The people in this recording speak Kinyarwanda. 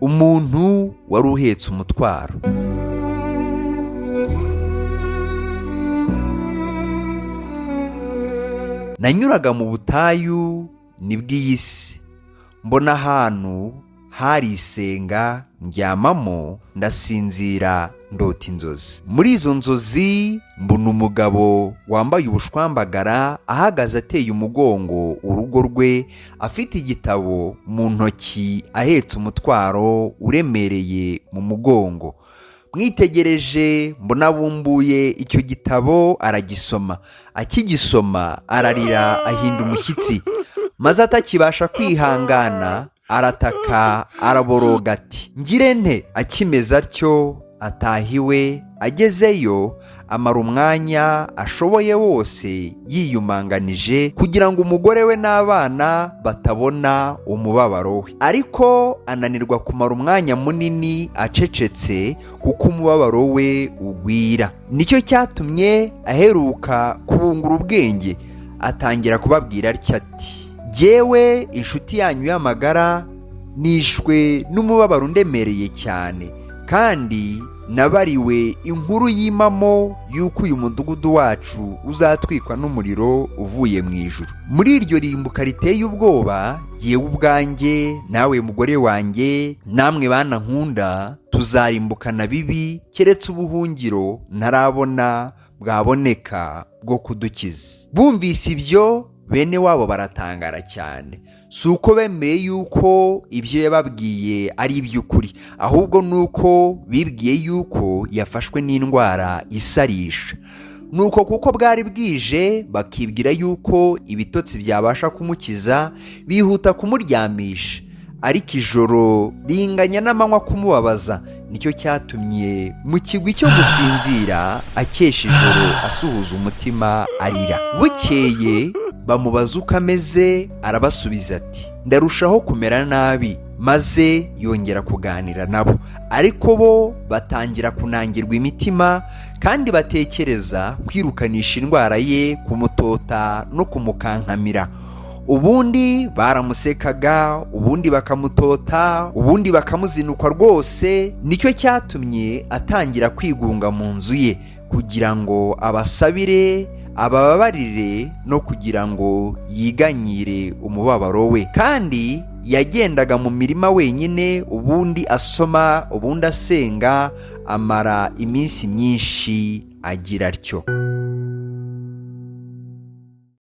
umuntu wari uhetse umutwaro. Nanyuraga mu butayu nibw'iy'isi, mbona ahantu hari isenga ndyamamo, ndasinzira ndota inzozi. Muri izo nzozi mbona umugabo wambaye ubushwambagara ahagaze ateye umugongo urugo rwe, afite igitabo mu ntoki, ahetse umutwaro uremereye mu mugongo. Mwitegereje mbona abumbuye icyo gitabo aragisoma. Akigisoma ararira ahinda umushyitsi, maze atakibasha kwihangana arataka araboroga ati, ngire nte? Akimeze atyo ataha iwe. Agezeyo amara umwanya ashoboye wose yiyumanganije kugira ngo umugore we n'abana batabona umubabaro we, ariko ananirwa kumara umwanya munini acecetse kuko umubabaro we ugwira. Nicyo cyatumye aheruka kubungura ubwenge, atangira kubabwira atya ati, jyewe inshuti yanyu y'amagara nishwe n'umubabaro undemereye cyane, kandi nabariwe inkuru y'imamo y'uko uyu mudugudu wacu uzatwikwa n'umuriro uvuye mu ijuru. Muri iryo rimbuka riteye ubwoba, jyewe ubwanjye, nawe mugore wanjye, namwe bana nkunda, tuzarimbukana bibi, keretse ubuhungiro ntarabona bwaboneka bwo kudukiza. Bumvise ibyo, bene wabo baratangara cyane. Si uko bemeye yuko ibyo yababwiye ari iby'ukuri, ahubwo nuko bibwiye yuko yafashwe n'indwara isarisha. Nuko kuko bwari bwije, bakibwira yuko ibitotsi byabasha kumukiza, bihuta kumuryamisha. Ariko ijoro ringanya n'amanywa kumubabaza. Nicyo cyatumye mu kigwi cyo gusinzira akesha ijoro asuhuza umutima arira. Bukeye bamubaza uko ameze, arabasubiza ati, ndarushaho kumera nabi. Maze yongera kuganira nabo, ariko bo batangira kunangirwa imitima, kandi batekereza kwirukanisha indwara ye, kumutota no kumukankamira. Ubundi baramusekaga, ubundi bakamutota, ubundi bakamuzinukwa rwose. Nicyo cyatumye atangira kwigunga mu nzu ye, kugira ngo abasabire, abababarire, no kugira ngo yiganyire umubabaro we. Kandi yagendaga mu mirima wenyine, ubundi asoma, ubundi asenga, amara iminsi myinshi agira atyo.